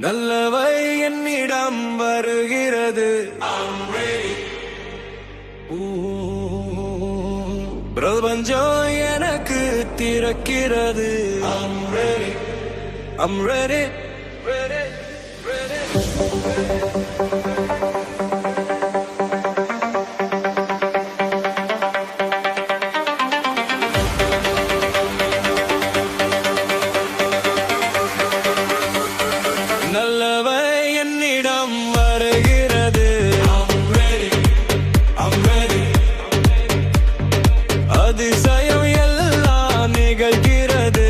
நல்லவை என்னிடம் வருகிறது. பிரபஞ்சம் எனக்கு திறக்கிறது. I'm ready, ready, ready. நல்லவை என்னிடம் வருகிறது. அதிசயம் எல்லாம் நிகழ்கிறது.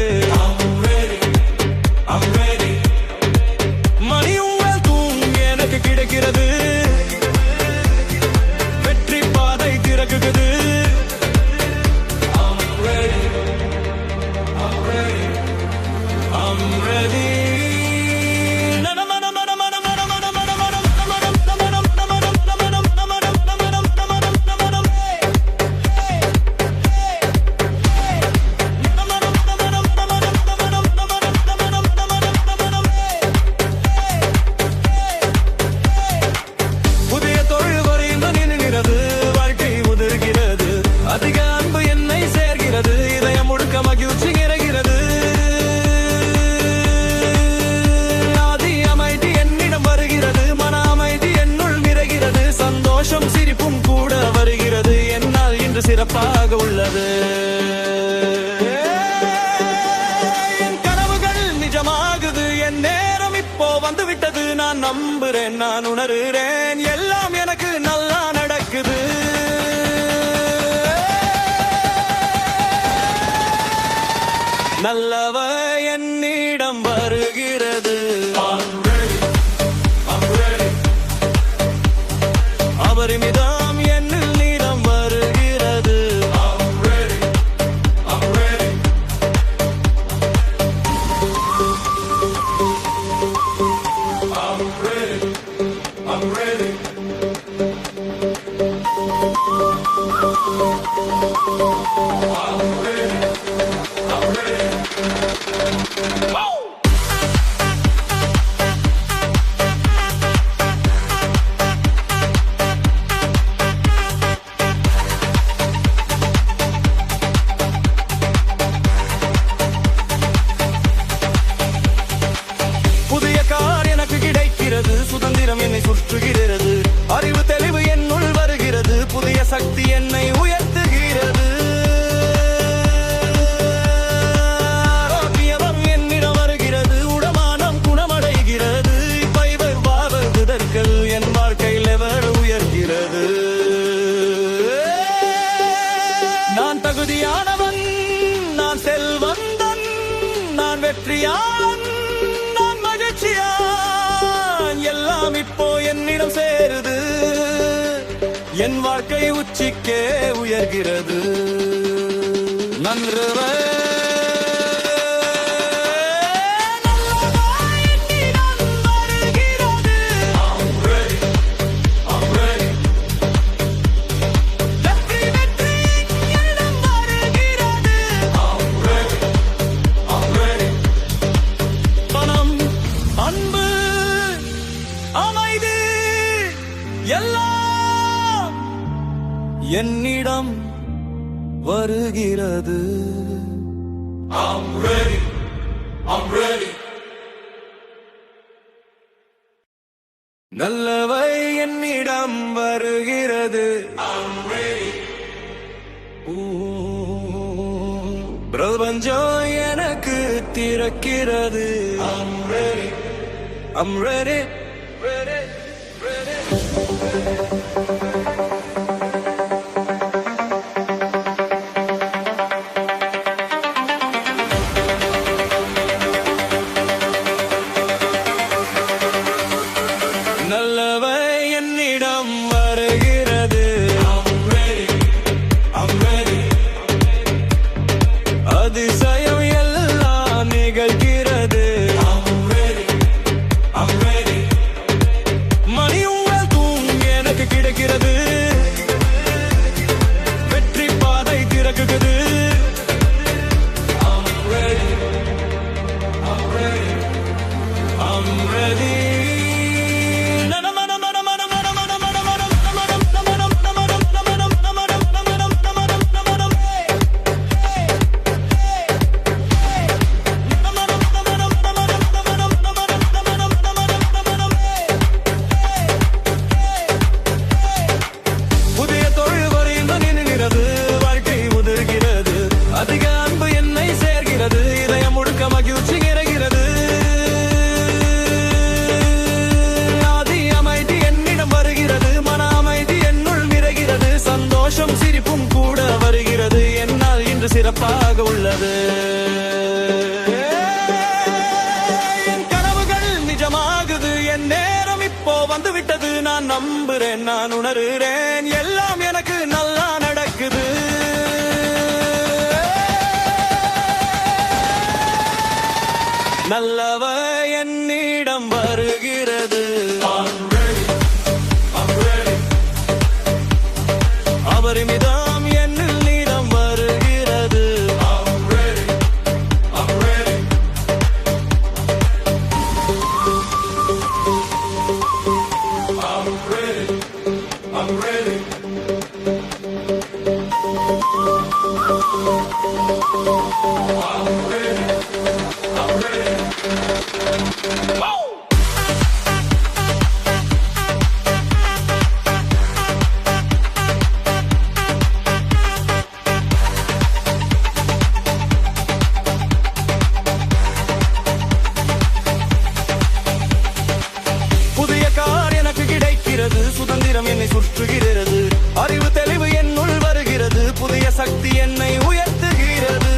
மணி உங்கள் தூங்க எனக்கு கிடைக்கிறது. வெற்றி பாதை திறக்குகிறது. I'm ready. அதிக அன்பு என்னை சேர்கிறது. இதயம் முழுக்க மகிழ்ச்சி நிறைகிறது. ஆதி அமைதி என்னிடம் வருகிறது. மன அமைதி என்னுள் நிறைகிறது. சந்தோஷம் சிரிப்பும் கூட வருகிறது. என்னால் இன்று சிறப்பாக உள்ளது. என் கனவுகள் நிஜமாகுது. என் நேரம் இப்போ வந்துவிட்டது. நான் நம்புறேன், நான் உணர்கிறேன். எல்லாம் எனக்கு நல்லா நடக்குது. நல்லவை என்னிடம் வருகிறது. அபரிமிதம் என்னில் நீடம் வருகிறது. புதிய கார் எனக்கு கிடைக்கிறது. சுதந்திரம் என்னை சுற்றுகிறது. அறிவு தெளிவு என்னுள் வருகிறது. புதிய சக்தி என்னை உயர்த்துகிறது. ஆரோக்கியம் என்னிடம் வருகிறது. உடமானம் குணமடைகிறது. பைவதற்கள் என் வாழ்க்கையில் எவர் உயர்கிறது. நான் தகுதியானவன். நான் செல்வந்தன். நான் வெற்றியாளன். எல்லாம் இப்போ என்னிடம் சேருது. என் வாழ்க்கை உச்சிக்கே உயர்கிறது. நன்றவே எல்லாம் என்னிடம் வருகிறது. I'm ready. I'm ready. நல்லவை என்னிடம் வருகிறது. I'm ready. பிரபஞ்சம் எனக்கு திறக்கிறது. I'm ready. I'm ready. Ready. நல்லவை என்னிடம் வருகிறது. அதிசயம் எல்லாம் நிகழ்கிறது. I'm ready. I'm ready. புதிய தொழில் வரையில் நின்றது, வாழ்க்கை முதிர்கிறது, அதிக அன்பு என்னை சேர்கிறது, இதயம் முழுக்க மகிழ்ச்சி நிறைகிறது. ஆதி அமைதி என்னிடம் வருகிறது, மன அமைதி என்னுள் நிறைகிறது, சந்தோஷம் சிரிப்பும் கூட வருகிறது, என்னால் இன்று சிறப்பாக உள்ளது. என் கனவுகள் நிஜமாகுது, என் நேரம் இப்போ வந்துவிட்டது, நான் நம்புறேன், நான் உணர்கிறேன், எல்லாம் எனக்கு நல்லா நடக்குது. நல்லவ என்னிடம் வருகிறது, அபரிமிதம் என்னில் நீடம் வருகிறது. I'm ready. புதிய கார் எனக்கு கிடைக்கிறது, சுதந்திரம் என்னை சுற்றுகிறது, அறிவு தெளிவு என்னுள் வருகிறது, புதிய சக்தி என்னை உயர்த்துகிறது.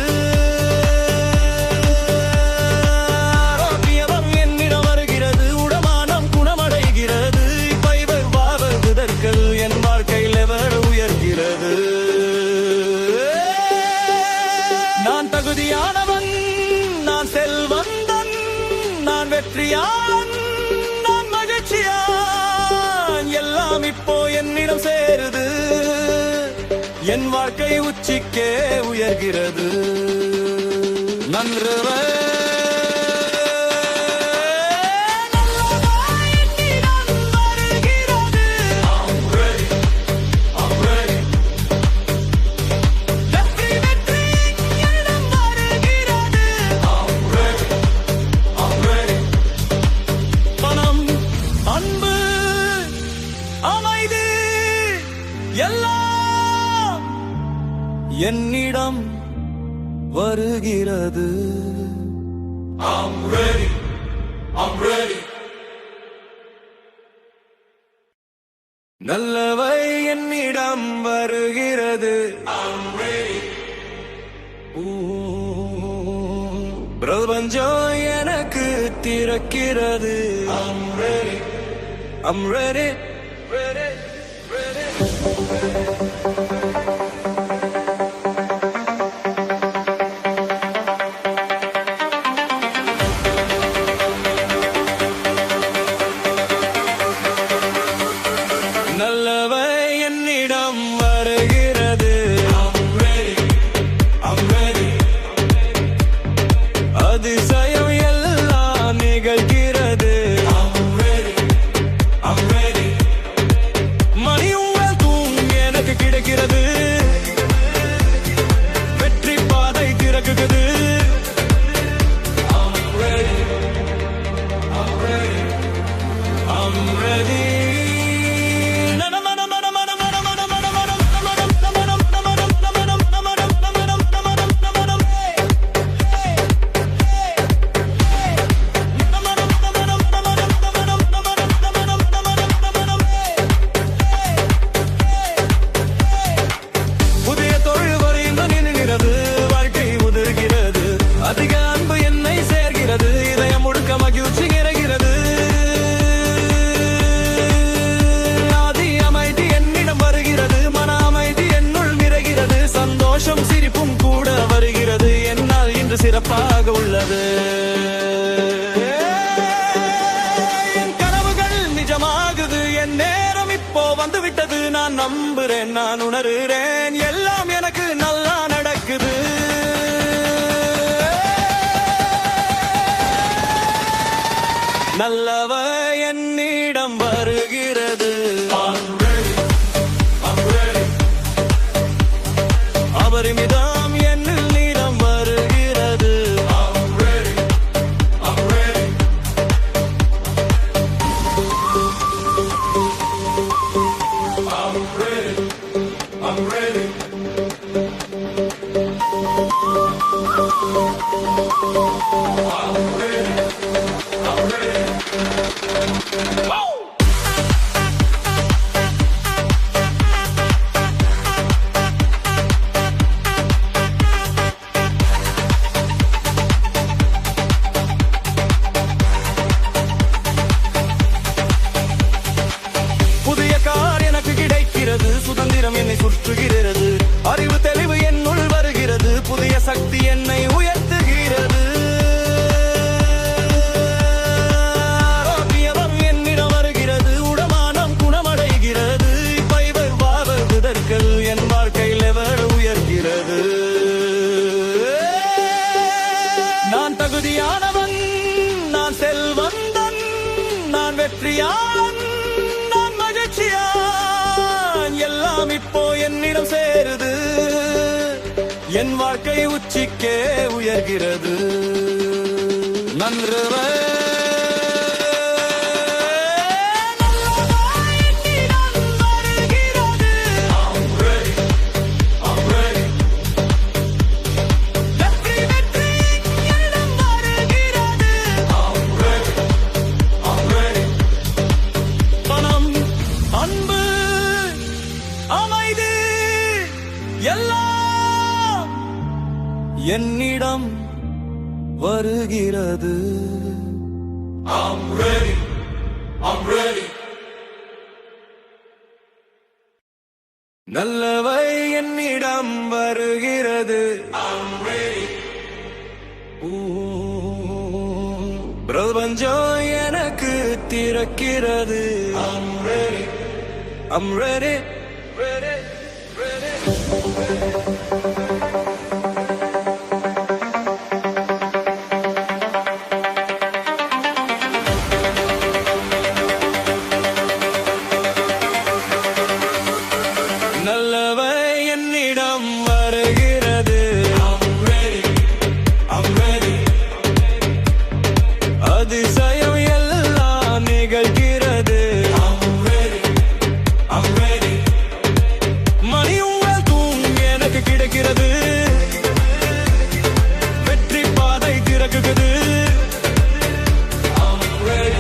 ஆரோக்கியம் என்னிடம் வருகிறது, உடமானம் குணமடைகிறது, பைவர் வாழ்வதற்கள் என் வாழ்க்கை லெவல் உயர்கிறது. நான் தகுதியானவன், நான் செல்வந்தன், நான் வெற்றியாளன், நான் மகிழ்ச்சியான், எல்லாம் இப்போ என்னிடம் சேருது, என் வாழ்க்கை உச்சிக்கே உயர்கிறது. நன்றவே எல்லாம் என்னிடம் வருகிறது. I'm ready. I'm ready. நல்லவை என்னிடம் வருகிறது. I'm ready. பிரபஞ்சம் எனக்கு திறக்கிறது. I'm ready. I'm ready. Ready. நல்லவை என்னிடம் வருகிறது. அதிசயம் எல்லாம் நிகழ்கிறது. மணியும் தூம் எனக்கு கிடைக்கிறது. வெற்றி பாதை திறக்குகிறது. I'm ready. புதிய தொழில் வரையில் நின்றது, வாழ்க்கை முதிர்கிறது, அதிக அன்பு என்னை சேர்கிறது, இதயம் முழுக்க மகிழ்ச்சி நிறைகிறது. ஆதி அமைதி என்னிடம் வருகிறது, மன அமைதி என்னுள் நிறைகிறது, சந்தோஷம் சிரிப்பும் கூட வருகிறது, என்னால் இன்று சிறப்பாக உள்ளது. என் கனவுகள் நிஜமாகுது, என் நேரம் இப்போ வந்துவிட்டது, நான் நம்புறேன், நான் உணர்கிறேன், எல்லாம் எனக்கு நல்லா நடக்குது. நல்லவ என்னிடம் வருகிறது, அபரிமிதம் என்னில் நீடம் வருகிறது. புதிய கார் எனக்கு கிடைக்கிறது, சுதந்திரம் என்னை சுற்றுகிறது, அறிவு தெளிவு என்னுள் வருகிறது, புதிய சக்தி என்னை உயர்த்துகிறது. ஆரோக்கியம் என்னிடம் வருகிறது, உடமானம் குணமடைகிறது, பைவர் வாழ்வதற்கள் என் வாழ்க்கை லெவல் உயர்கிறது. நான் தகுதியானவன், நான் செல்வந்தன், நான் வெற்றியாளன், எல்லாம் இப்போ என்னிடம் சேருது, என் வாழ்க்கை உச்சிக்கே உயர்கிறது. நன்றவே எல்லாம் என்னிடம் வருகிறது. I'm ready, I'm ready. நல்லவை என்னிடம் வருகிறது. I'm ready. பிரபஞ்சம் எனக்கு திறக்கிறது. I'm ready, I'm ready, ready. நல்லவை என்னிடம் வருகிறது. அதிசயம் எல்லாம் நிகழ்கிறது. மணியுங்கள் தூங்கி எனக்கு கிடைக்கிறது, வெற்றி பாதை திறக்குகிறது. I'm ready.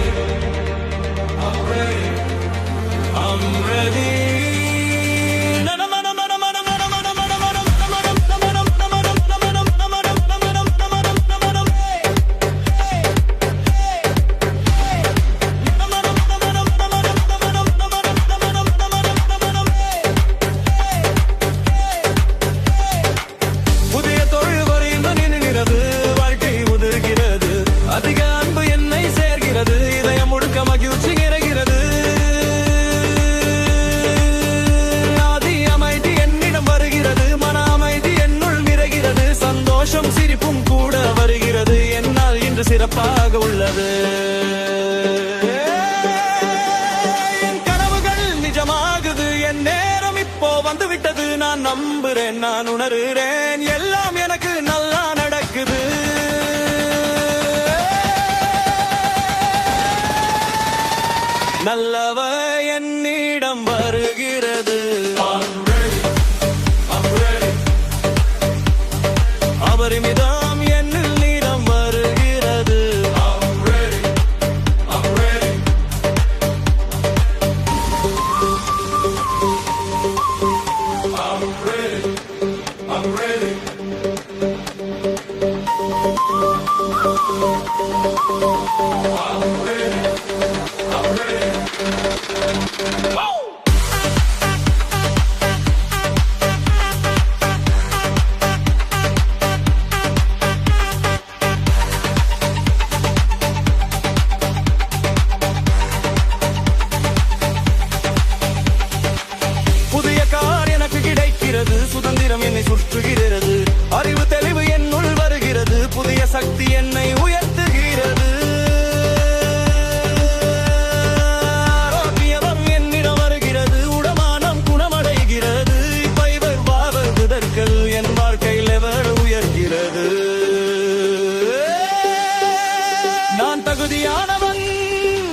சிரிப்பும் கூட வருகிறது, என்னால் இன்று சிறப்பாக உள்ளது. என் கனவுகள் நிஜமாகுது, என் நேரம் இப்போ வந்துவிட்டது. நான் நம்புறேன், நான் உணர்கிறேன், எல்லாம் எனக்கு நல்லா நடக்குது. நல்லவ என்னிடம் வருகிறது. அபரிமிதம் என்னில் நீடம் வருகிறது. சுதந்திரம் என்னை சுற்றுகிறது, அறிவு தெளிவு என்னுள் வருகிறது, புதிய சக்தி என்னை உயர்த்துகிறது. அமைதியானவன்,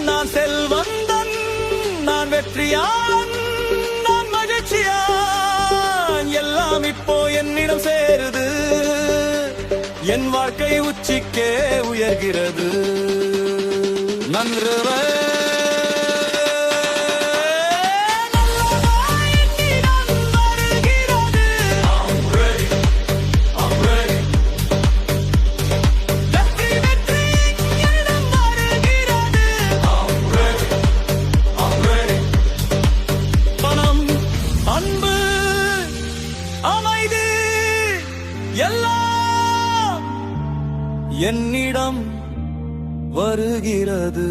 நான் செல்வந்தன், நான் வெற்றியாளன், நான் மகிழ்ச்சியான். எல்லாம் இப்போ என்னிடம் சேருது, என் வாழ்க்கை உச்சிக்கே உயர்கிறது. நன்றவே எல்லாம் என்னிடம் வருகிறது.